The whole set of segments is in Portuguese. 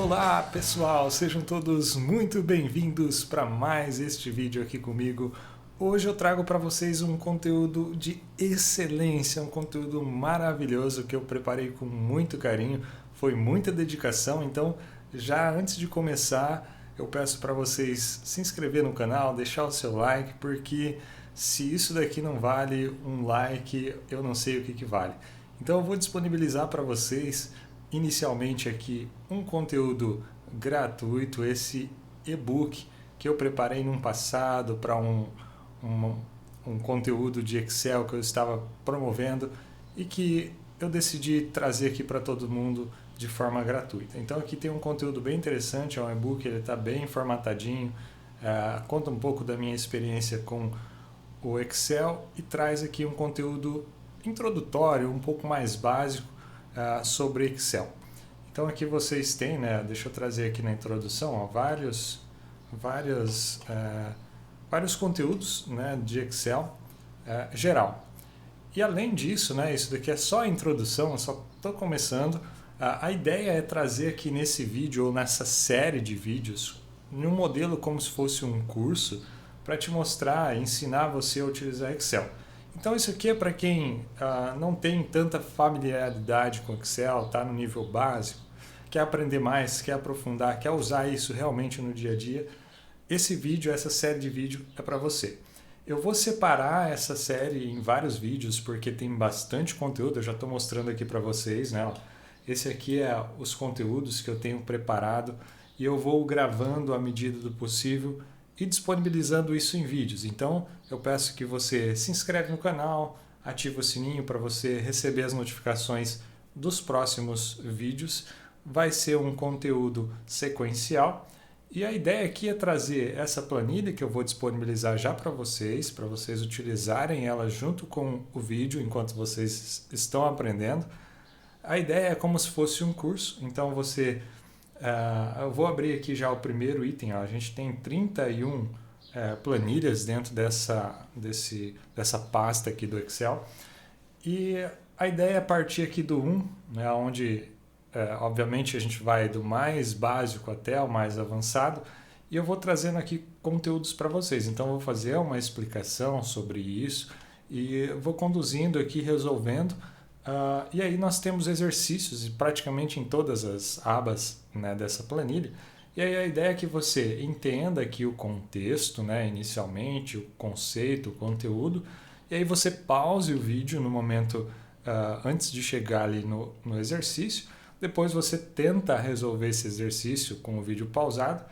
Olá pessoal, sejam todos muito bem-vindos para mais este vídeo aqui comigo. Hoje eu trago para vocês um conteúdo de excelência, um conteúdo maravilhoso que eu preparei com muito carinho, foi muita dedicação, então já antes de começar eu peço para vocês se inscrever no canal, deixar o seu like, porque se isso daqui não vale um like, eu não sei o que vale. Então eu vou disponibilizar para vocês inicialmente aqui um conteúdo gratuito, esse e-book que eu preparei no passado para um conteúdo de Excel que eu estava promovendo e que eu decidi trazer aqui para todo mundo de forma gratuita. Então aqui tem um conteúdo bem interessante, é um e-book, ele está bem formatadinho, conta um pouco da minha experiência com o Excel e traz aqui um conteúdo introdutório, um pouco mais básico sobre Excel. Então aqui vocês têm, né, deixa eu trazer aqui na introdução, ó, vários conteúdos, né, de Excel geral. E além disso, né, isso daqui é só a introdução, eu só estou começando. A ideia é trazer aqui nesse vídeo ou nessa série de vídeos um modelo como se fosse um curso para te mostrar, ensinar você a utilizar Excel. Então isso aqui é para quem não tem tanta familiaridade com Excel, está no nível básico, quer aprender mais, quer aprofundar, quer usar isso realmente no dia a dia. Esse vídeo, essa série de vídeo é para você. Eu vou separar essa série em vários vídeos porque tem bastante conteúdo, eu já estou mostrando aqui para vocês, né? Esse aqui é os conteúdos que eu tenho preparado e eu vou gravando à medida do possível e disponibilizando isso em vídeos. Então eu peço que você se inscreve no canal, ative o sininho para você receber as notificações dos próximos vídeos. Vai ser um conteúdo sequencial e a ideia aqui é trazer essa planilha que eu vou disponibilizar já para vocês utilizarem ela junto com o vídeo enquanto vocês estão aprendendo. A ideia é como se fosse um curso, então eu vou abrir aqui já o primeiro item, ó. A gente tem 31 planilhas dentro dessa pasta aqui do Excel e a ideia é partir aqui do 1, né, onde obviamente a gente vai do mais básico até o mais avançado e eu vou trazendo aqui conteúdos para vocês, então eu vou fazer uma explicação sobre isso e vou conduzindo aqui, resolvendo. E aí nós temos exercícios praticamente em todas as abas, né, dessa planilha. E aí a ideia é que você entenda aqui o contexto, né, inicialmente, o conceito, o conteúdo, e aí você pause o vídeo no momento antes de chegar ali no exercício. Depois você tenta resolver esse exercício com o vídeo pausado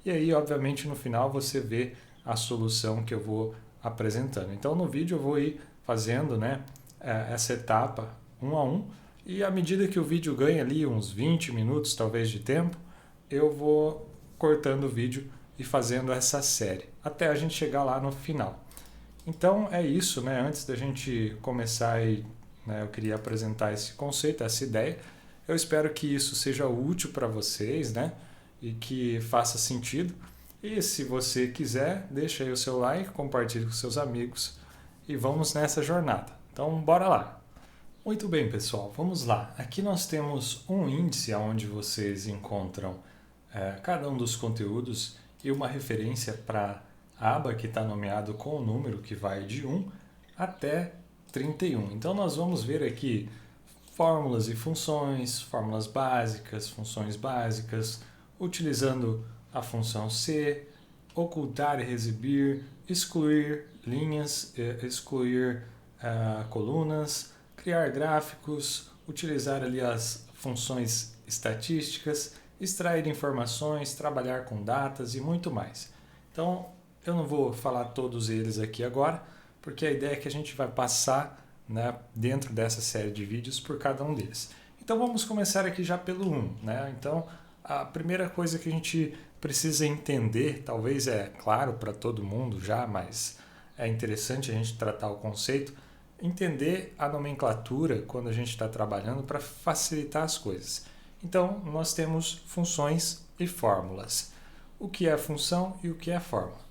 e aí obviamente no final você vê a solução que eu vou apresentando. Então no vídeo eu vou ir fazendo, né, essa etapa um a um, e à medida que o vídeo ganha ali uns 20 minutos talvez de tempo, eu vou cortando o vídeo e fazendo essa série, até a gente chegar lá no final. Então é isso, né? Antes da gente começar aí, né, eu queria apresentar esse conceito, essa ideia. Eu espero que isso seja útil para vocês, né? E que faça sentido. E se você quiser, deixa aí o seu like, compartilhe com seus amigos e vamos nessa jornada. Então bora lá! Muito bem, pessoal, vamos lá. Aqui nós temos um índice onde vocês encontram cada um dos conteúdos e uma referência para a aba que está nomeado com o número que vai de 1 até 31. Então nós vamos ver aqui fórmulas e funções, fórmulas básicas, funções básicas, utilizando a função C, ocultar e exibir, excluir linhas, excluir colunas, criar gráficos, utilizar ali as funções estatísticas, extrair informações, trabalhar com datas e muito mais. Então, eu não vou falar todos eles aqui agora, porque a ideia é que a gente vai passar, né, dentro dessa série de vídeos por cada um deles. Então, vamos começar aqui já pelo 1, né? Então, a primeira coisa que a gente precisa entender, talvez é claro para todo mundo já, mas é interessante a gente tratar o conceito, entender a nomenclatura quando a gente está trabalhando para facilitar as coisas. Então, nós temos funções e fórmulas. O que é função e o que é fórmula?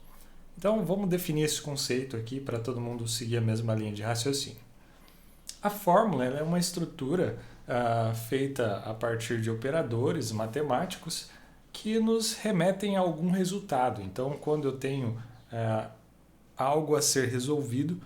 Então, vamos definir esse conceito aqui para todo mundo seguir a mesma linha de raciocínio. A fórmula ela é uma estrutura feita a partir de operadores matemáticos que nos remetem a algum resultado. Então, quando eu tenho algo a ser resolvido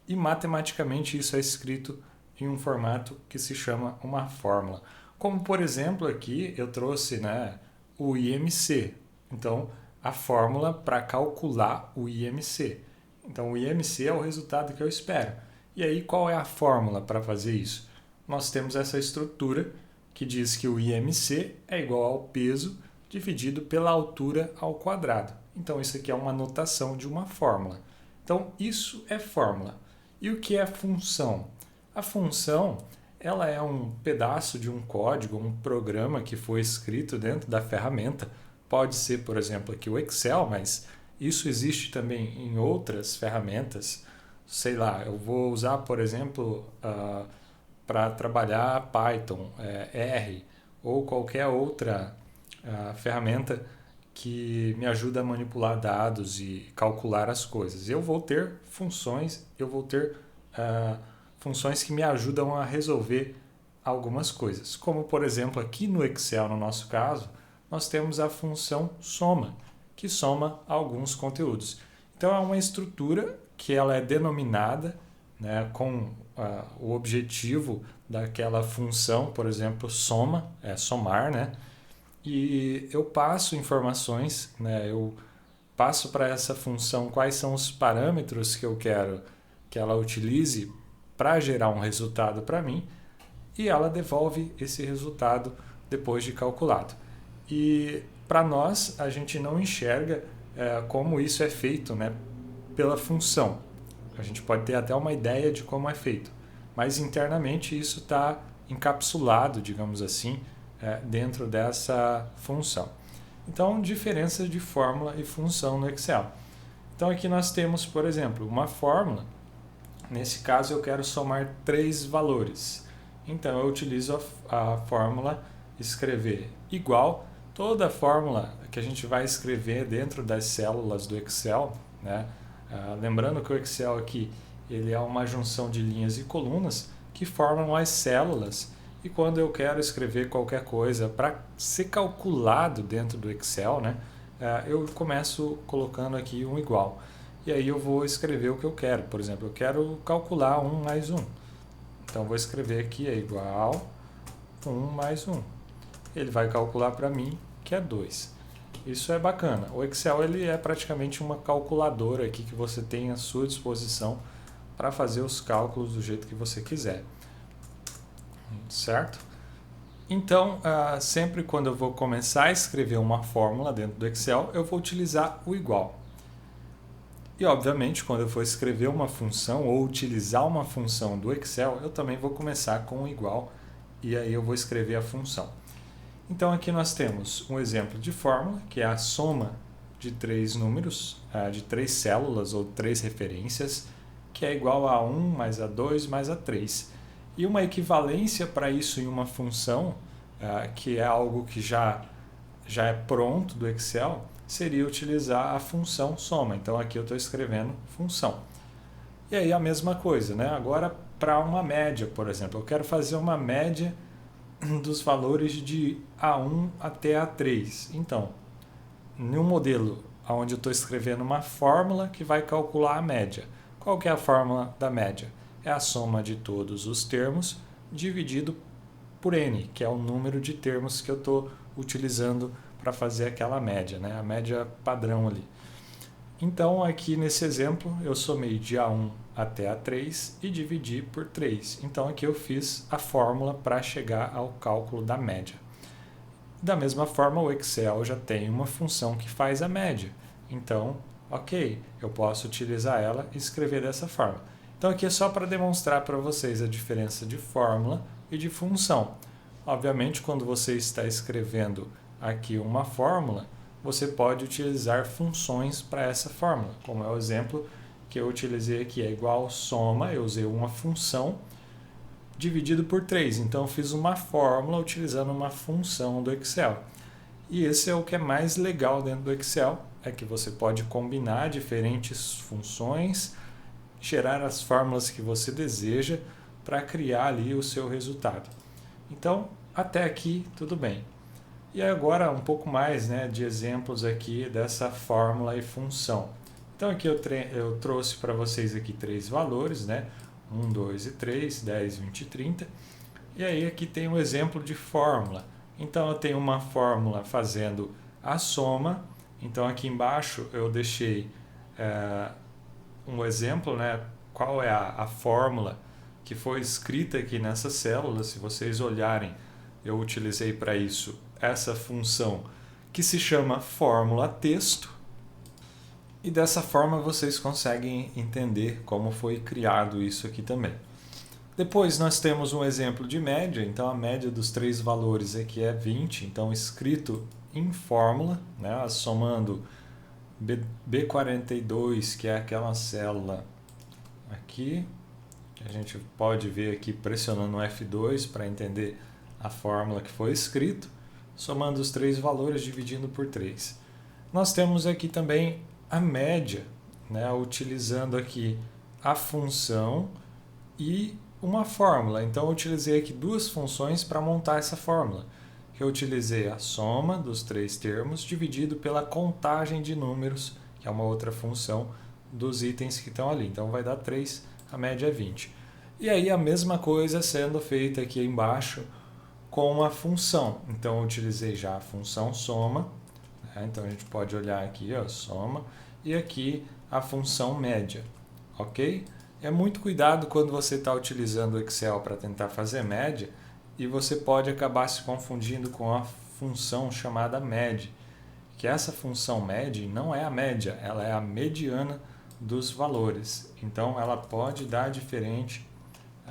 e matematicamente isso é escrito em um formato que se chama uma fórmula. Como, por exemplo, aqui eu trouxe, né, o IMC. Então, a fórmula para calcular o IMC. Então, o IMC é o resultado que eu espero. E aí, qual é a fórmula para fazer isso? Nós temos essa estrutura que diz que o IMC é igual ao peso dividido pela altura ao quadrado. Então, isso aqui é uma notação de uma fórmula. Então, isso é fórmula. E o que é função? A função, ela é um pedaço de um código, um programa que foi escrito dentro da ferramenta. Pode ser, por exemplo, aqui o Excel, mas isso existe também em outras ferramentas. Sei lá, eu vou usar, por exemplo, para trabalhar Python, R, ou qualquer outra ferramenta que me ajuda a manipular dados e calcular as coisas. Eu vou ter funções, funções que me ajudam a resolver algumas coisas. Como, por exemplo, aqui no Excel, no nosso caso, nós temos a função soma, que soma alguns conteúdos. Então, é uma estrutura que ela é denominada, né, com o objetivo daquela função, por exemplo, soma, somar, né? E eu passo informações, né, eu passo para essa função quais são os parâmetros que eu quero que ela utilize para gerar um resultado para mim, e ela devolve esse resultado depois de calculado. E para nós, a gente não enxerga como isso é feito, né, pela função. A gente pode ter até uma ideia de como é feito, mas internamente isso está encapsulado, digamos assim, dentro dessa função. Então, diferença de fórmula e função no Excel. Então, aqui nós temos, por exemplo, uma fórmula. Nesse caso, eu quero somar 3 valores. Então, eu utilizo a fórmula escrever igual. Toda a fórmula que a gente vai escrever dentro das células do Excel, né? Lembrando que o Excel aqui ele é uma junção de linhas e colunas que formam as células. E quando eu quero escrever qualquer coisa para ser calculado dentro do Excel, né, eu começo colocando aqui um igual. E aí eu vou escrever o que eu quero. Por exemplo, eu quero calcular 1 mais 1. Então, vou escrever aqui é igual 1 mais 1. Ele vai calcular para mim que é 2. Isso é bacana. O Excel ele é praticamente uma calculadora aqui que você tem à sua disposição para fazer os cálculos do jeito que você quiser. Certo? Então, sempre quando eu vou começar a escrever uma fórmula dentro do Excel, eu vou utilizar o igual. E, obviamente, quando eu for escrever uma função ou utilizar uma função do Excel, eu também vou começar com o igual e aí eu vou escrever a função. Então, aqui nós temos um exemplo de fórmula, que é a soma de 3 números, de 3 células ou 3 referências, que é igual a 1 mais a 2 mais a 3. E uma equivalência para isso em uma função, que é algo que já é pronto do Excel, seria utilizar a função soma. Então, aqui eu estou escrevendo função. E aí a mesma coisa, né? Agora, para uma média, por exemplo, eu quero fazer uma média dos valores de A1 até A3. Então, no modelo onde eu estou escrevendo uma fórmula que vai calcular a média. Qual que é a fórmula da média? É a soma de todos os termos dividido por n, que é o número de termos que eu estou utilizando para fazer aquela média, né? A média padrão ali. Então, aqui nesse exemplo, eu somei de A1 até A3 e dividi por 3. Então, aqui eu fiz a fórmula para chegar ao cálculo da média. Da mesma forma, o Excel já tem uma função que faz a média. Então, ok, eu posso utilizar ela e escrever dessa forma. Então, aqui é só para demonstrar para vocês a diferença de fórmula e de função. Obviamente, quando você está escrevendo aqui uma fórmula, você pode utilizar funções para essa fórmula, como é o exemplo que eu utilizei aqui, é igual soma, eu usei uma função dividido por 3. Então, eu fiz uma fórmula utilizando uma função do Excel. E esse é o que é mais legal dentro do Excel, é que você pode combinar diferentes funções, gerar as fórmulas que você deseja para criar ali o seu resultado. Então, até aqui tudo bem. E agora um pouco mais, né, de exemplos aqui dessa fórmula e função. Então aqui eu trouxe para vocês aqui 3 valores, né? 1, 2 e 3, 10, 20 e 30. E aí aqui tem um exemplo de fórmula. Então eu tenho uma fórmula fazendo a soma. Então aqui embaixo eu deixei um exemplo, né? Qual é a fórmula que foi escrita aqui nessa célula. Se vocês olharem, eu utilizei para isso essa função que se chama fórmula texto. E dessa forma vocês conseguem entender como foi criado isso aqui também. Depois nós temos um exemplo de média, então a média dos 3 valores aqui é 20, então escrito em fórmula, né, somando B42, que é aquela célula aqui, que a gente pode ver aqui pressionando o F2 para entender a fórmula que foi escrito, somando os 3 valores dividindo por 3. Nós temos aqui também a média, né, utilizando aqui a função e uma fórmula. Então eu utilizei aqui 2 funções para montar essa fórmula. Eu utilizei a soma dos 3 termos dividido pela contagem de números, que é uma outra função dos itens que estão ali. Então vai dar 3, a média é 20. E aí a mesma coisa sendo feita aqui embaixo com a função. Então eu utilizei já a função soma, né? Então a gente pode olhar aqui, ó, soma, e aqui a função média, ok? É muito cuidado quando você está utilizando o Excel para tentar fazer média e você pode acabar se confundindo com a função chamada média, que essa função média não é a média, ela é a mediana dos valores. Então ela pode dar diferente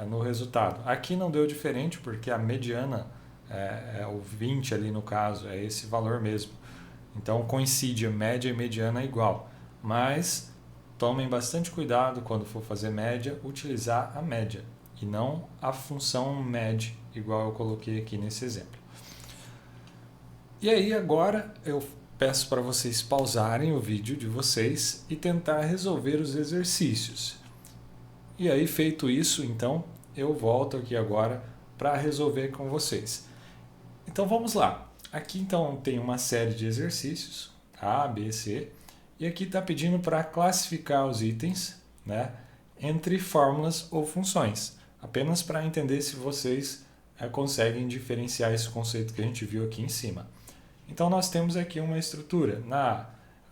no resultado. Aqui não deu diferente porque a mediana é o 20 ali no caso, é esse valor mesmo. Então coincide a média e mediana igual, mas tomem bastante cuidado quando for fazer média, utilizar a média e não a função média, igual eu coloquei aqui nesse exemplo. E aí agora eu peço para vocês pausarem o vídeo de vocês e tentar resolver os exercícios. E aí feito isso, então, eu volto aqui agora para resolver com vocês. Então vamos lá. Aqui então tem uma série de exercícios, A, B, C, e aqui está pedindo para classificar os itens, né, entre fórmulas ou funções, apenas para entender se vocês conseguem diferenciar esse conceito que a gente viu aqui em cima. Então nós temos aqui uma estrutura,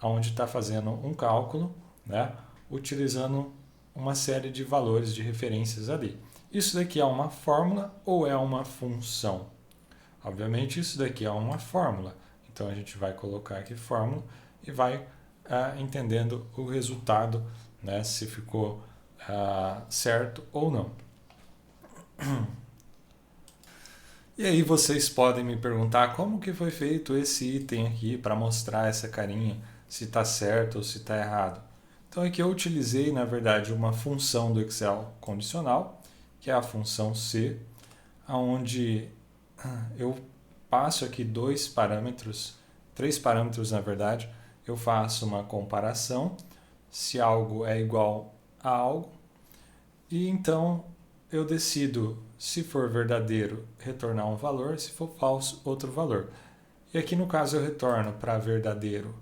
onde está fazendo um cálculo, né, utilizando uma série de valores de referências ali. Isso daqui é uma fórmula ou é uma função? Obviamente isso daqui é uma fórmula, então a gente vai colocar aqui fórmula e vai entendendo o resultado, né, se ficou certo ou não. E aí vocês podem me perguntar como que foi feito esse item aqui para mostrar essa carinha, se está certo ou se está errado. Então aqui eu utilizei, na verdade, uma função do Excel condicional, que é a função C, onde eu passo aqui 2 parâmetros, 3 parâmetros na verdade, eu faço uma comparação, se algo é igual a algo, e então eu decido, se for verdadeiro, retornar um valor, se for falso, outro valor. E aqui no caso eu retorno para verdadeiro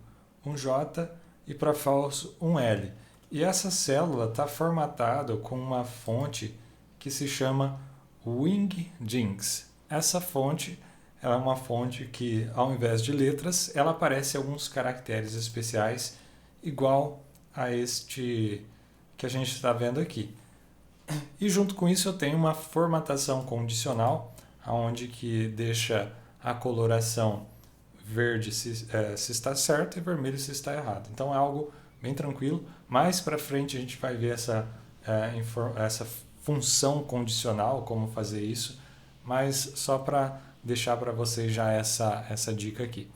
um J e para falso um L. E essa célula está formatada com uma fonte que se chama Wingdings. Essa fonte ela é uma fonte que, ao invés de letras, ela aparece alguns caracteres especiais, igual a este que a gente está vendo aqui. E junto com isso eu tenho uma formatação condicional, onde que deixa a coloração verde se está certo e vermelho se está errado. Então é algo bem tranquilo. Mais para frente a gente vai ver essa função condicional, como fazer isso, mas só para deixar para vocês já essa dica aqui.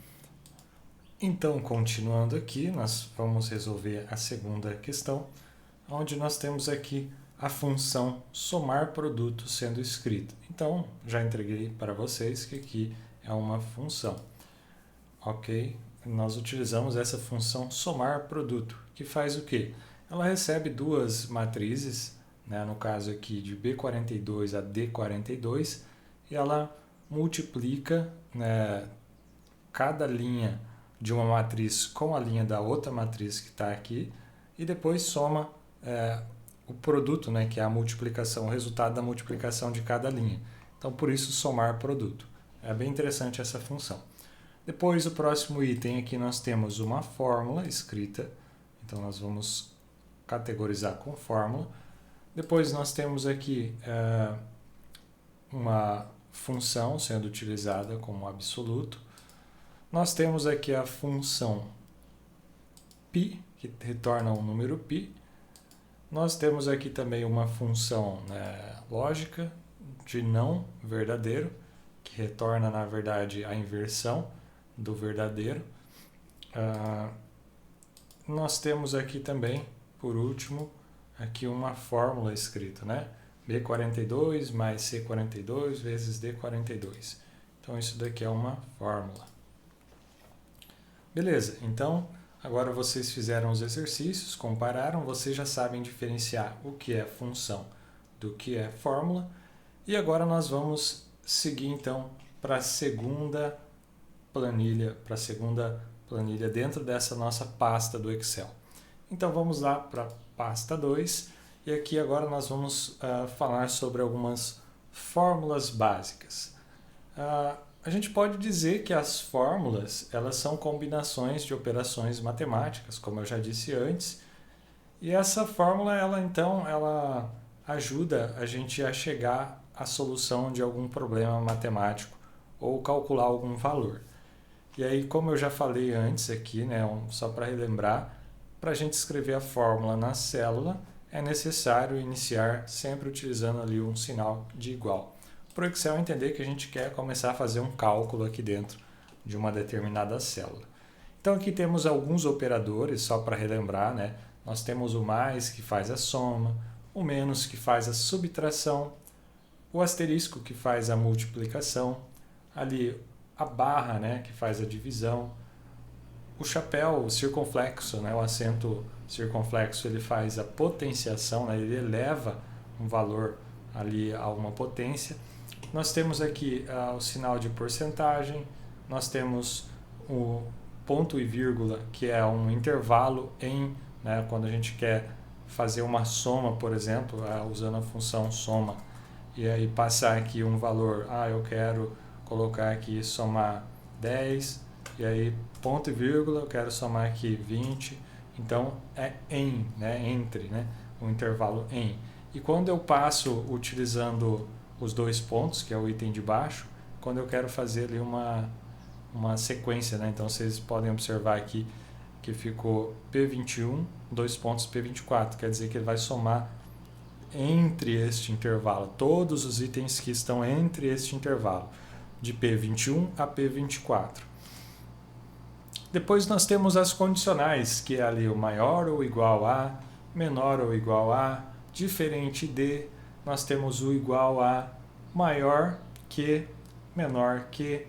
Então, continuando aqui, nós vamos resolver a segunda questão, onde nós temos aqui a função somar produto sendo escrita. Então, já entreguei para vocês que aqui é uma função. Ok? Nós utilizamos essa função somar produto, que faz o quê? Ela recebe 2 matrizes, né, no caso aqui de B42 a D42, e ela multiplica, né, cada linha de uma matriz com a linha da outra matriz que está aqui e depois soma o produto, né, que é a multiplicação, o resultado da multiplicação de cada linha. Então, por isso, somar produto. É bem interessante essa função. Depois, o próximo item aqui, nós temos uma fórmula escrita. Então, nós vamos categorizar com fórmula. Depois, nós temos aqui uma função sendo utilizada como absoluto. Nós temos aqui a função π, que retorna um número π. Nós temos aqui também uma função, né, lógica de não verdadeiro, que retorna, na verdade, a inversão do verdadeiro. Nós temos aqui também, por último, aqui uma fórmula escrita, né? B42 mais C42 vezes D42. Então, isso daqui é uma fórmula. Beleza, então, agora vocês fizeram os exercícios, compararam, vocês já sabem diferenciar o que é função do que é fórmula. E agora nós vamos seguir, então, para a segunda planilha dentro dessa nossa pasta do Excel. Então, vamos lá para a pasta 2. E aqui agora nós vamos falar sobre algumas fórmulas básicas. A gente pode dizer que as fórmulas, elas são combinações de operações matemáticas, como eu já disse antes. E essa fórmula, ela ajuda a gente a chegar à solução de algum problema matemático ou calcular algum valor. E aí, como eu já falei antes aqui, né, só para relembrar, para a gente escrever a fórmula na célula, é necessário iniciar sempre utilizando ali um sinal de igual. Para o Excel entender que a gente quer começar a fazer um cálculo aqui dentro de uma determinada célula. Então aqui temos alguns operadores, só para relembrar, né? Nós temos o mais, que faz a soma, o menos, que faz a subtração, o asterisco, que faz a multiplicação, ali a barra, né, que faz a divisão, o chapéu, o circunflexo, né, o acento circunflexo, ele faz a potenciação, né, ele eleva um valor ali a uma potência. Nós temos aqui o sinal de porcentagem, nós temos o ponto e vírgula, que é um intervalo em, né, quando a gente quer fazer uma soma, por exemplo, usando a função soma, e aí passar aqui um valor, eu quero colocar aqui somar 10, e aí ponto e vírgula, eu quero somar aqui 20, então é em, né, entre, né, um intervalo em. E quando eu passo utilizando os dois pontos, que é o item de baixo, quando eu quero fazer ali uma sequência, né? Então vocês podem observar aqui que ficou P21, dois pontos P24, quer dizer que ele vai somar entre este intervalo, todos os itens que estão entre este intervalo, de P21 a P24. Depois nós temos as condicionais, que é ali o maior ou igual a, menor ou igual a, diferente de, nós temos o igual a, maior que, menor que,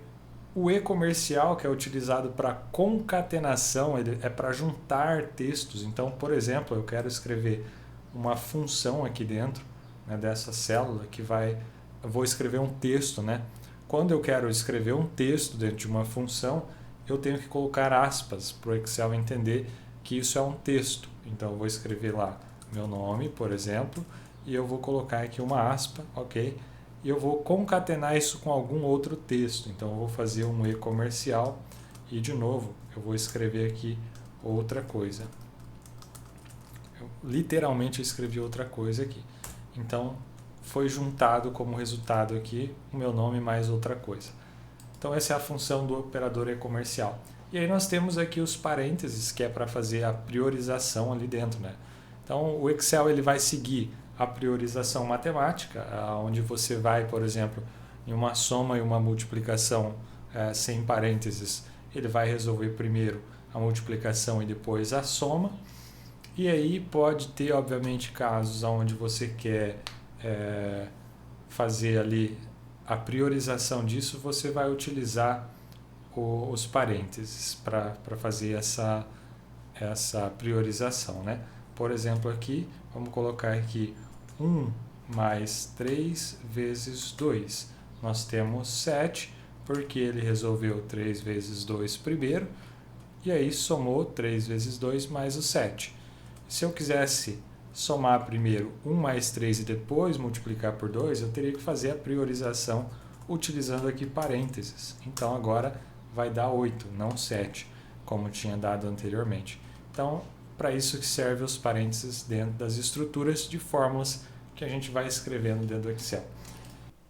o e-comercial, que é utilizado para concatenação, ele é para juntar textos. Então, por exemplo, eu quero escrever uma função aqui dentro, né, dessa célula que eu vou escrever um texto, né? Quando eu quero escrever um texto dentro de uma função, eu tenho que colocar aspas para o Excel entender que isso é um texto. Então, eu vou escrever lá meu nome, por exemplo, e eu vou colocar aqui uma aspa, ok? E eu vou concatenar isso com algum outro texto. Então, eu vou fazer um e-comercial e, de novo, eu vou escrever aqui outra coisa. Literalmente, eu escrevi outra coisa aqui. Então, foi juntado como resultado aqui o meu nome mais outra coisa. Então, essa é a função do operador e-comercial. E aí nós temos aqui os parênteses, que é para fazer a priorização ali dentro, né? Então, o Excel ele vai seguir a priorização matemática, onde você vai, por exemplo, em uma soma e uma multiplicação sem parênteses, ele vai resolver primeiro a multiplicação e depois a soma. E aí pode ter, obviamente, casos onde você quer fazer ali a priorização disso, você vai utilizar os parênteses para fazer essa priorização, né? Por exemplo, aqui, vamos colocar aqui 1 mais 3 vezes 2. nós temos 7, porque ele resolveu 3 vezes 2 primeiro, e aí somou 3 vezes 2 mais o 7. Se eu quisesse somar primeiro 1 mais 3 e depois multiplicar por 2, eu teria que fazer a priorização utilizando aqui parênteses. Então agora vai dar 8, não 7, como tinha dado anteriormente. Então, para isso que servem os parênteses dentro das estruturas de fórmulas que a gente vai escrevendo dentro do Excel.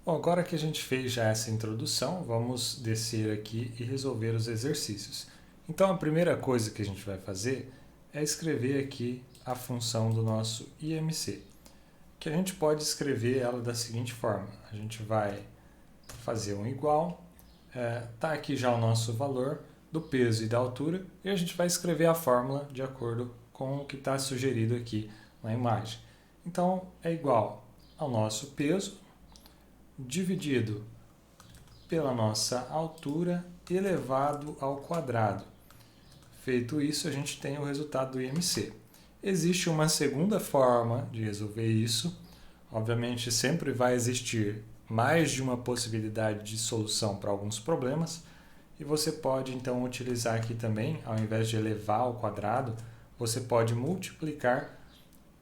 Bom, agora que a gente fez já essa introdução, vamos descer aqui e resolver os exercícios. Então, a primeira coisa que a gente vai fazer é escrever aqui a função do nosso IMC, que a gente pode escrever ela da seguinte forma. A gente vai fazer um igual, tá aqui já o nosso valor do peso e da altura, e a gente vai escrever a fórmula de acordo com o que está sugerido aqui na imagem. Então, é igual ao nosso peso dividido pela nossa altura elevado ao quadrado. Feito isso, a gente tem o resultado do IMC. Existe uma segunda forma de resolver isso. Obviamente, sempre vai existir mais de uma possibilidade de solução para alguns problemas. E você pode, então, utilizar aqui também, ao invés de elevar ao quadrado, você pode multiplicar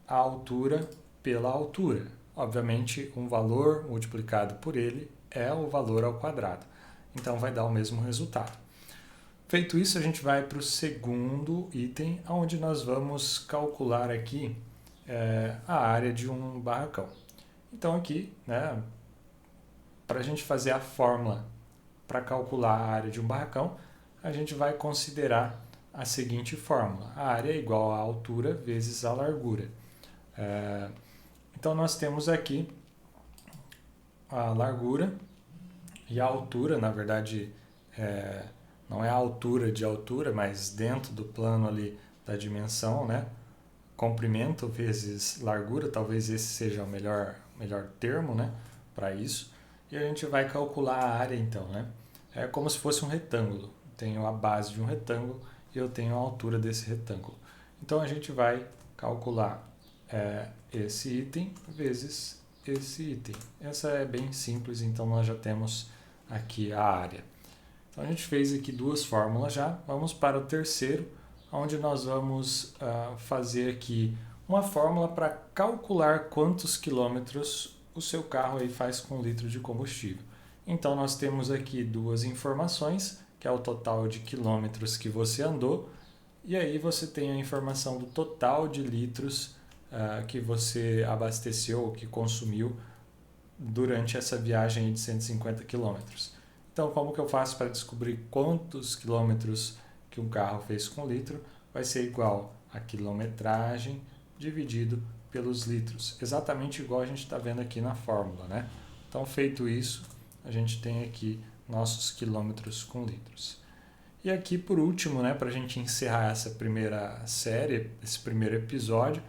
a altura pela altura. Obviamente, um valor multiplicado por ele é o valor ao quadrado. Então, vai dar o mesmo resultado. Feito isso, a gente vai para o segundo item, onde nós vamos calcular aqui a área de um barracão. Então aqui, né, para a gente fazer a fórmula para calcular a área de um barracão, a gente vai considerar a seguinte fórmula. A área é igual à altura vezes a largura. Então nós temos aqui a largura e a altura, na verdade, não é a altura de altura, mas dentro do plano ali da dimensão, né? Comprimento vezes largura, talvez esse seja o melhor termo, né? Para isso. E a gente vai calcular a área então, né? É como se fosse um retângulo. Tenho a base de um retângulo e eu tenho a altura desse retângulo. Então a gente vai calcular esse item vezes esse item. Essa é bem simples, então nós já temos aqui a área. Então a gente fez aqui duas fórmulas já. Vamos para o terceiro, onde nós vamos fazer aqui uma fórmula para calcular quantos quilômetros o seu carro aí faz com um litro de combustível. Então nós temos aqui duas informações, que é o total de quilômetros que você andou, e aí você tem a informação do total de litros que você abasteceu, que consumiu durante essa viagem de 150 quilômetros. Então, como que eu faço para descobrir quantos quilômetros que um carro fez com litro? Vai ser igual a quilometragem dividido pelos litros. Exatamente igual a gente está vendo aqui na fórmula, né? Então, feito isso, a gente tem aqui nossos quilômetros com litros. E aqui, por último, né, para a gente encerrar essa primeira série, esse primeiro episódio,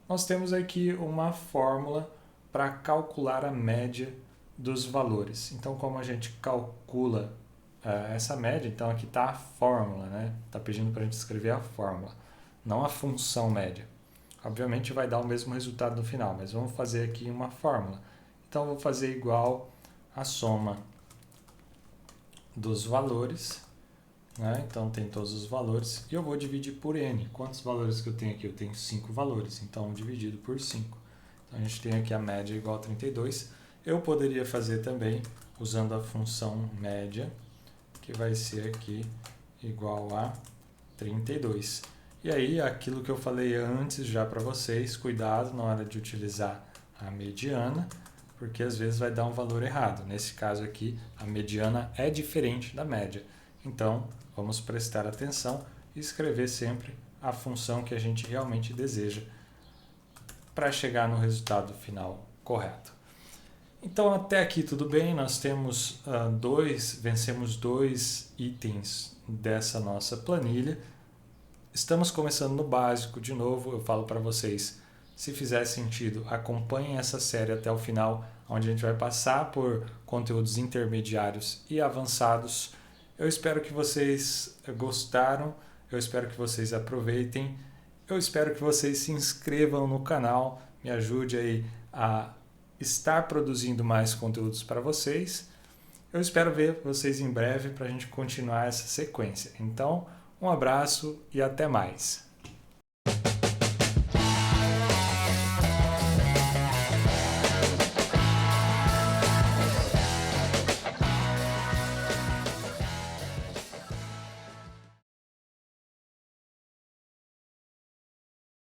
nós temos aqui uma fórmula para calcular a média dos valores. Então, como a gente calcula essa média, então aqui está a fórmula, né? Está pedindo para a gente escrever a fórmula, não a função média. Obviamente vai dar o mesmo resultado no final, mas vamos fazer aqui uma fórmula. Então, vou fazer igual a soma dos valores, né? Então, tem todos os valores, e eu vou dividir por n. Quantos valores que eu tenho aqui? Eu tenho 5 valores, então dividido por 5. Então, a gente tem aqui a média igual a 32. Eu poderia fazer também usando a função média, que vai ser aqui igual a 32. E aí, aquilo que eu falei antes já para vocês, cuidado na hora de utilizar a mediana, porque às vezes vai dar um valor errado. Nesse caso aqui, a mediana é diferente da média. Então, vamos prestar atenção e escrever sempre a função que a gente realmente deseja para chegar no resultado final correto. Então, até aqui tudo bem, nós temos vencemos 2 itens dessa nossa planilha. Estamos começando no básico, de novo, eu falo para vocês, se fizer sentido, acompanhem essa série até o final, onde a gente vai passar por conteúdos intermediários e avançados. Eu espero que vocês gostaram, eu espero que vocês aproveitem, eu espero que vocês se inscrevam no canal, me ajude aí a estar produzindo mais conteúdos para vocês. Eu espero ver vocês em breve para a gente continuar essa sequência. Então, um abraço e até mais.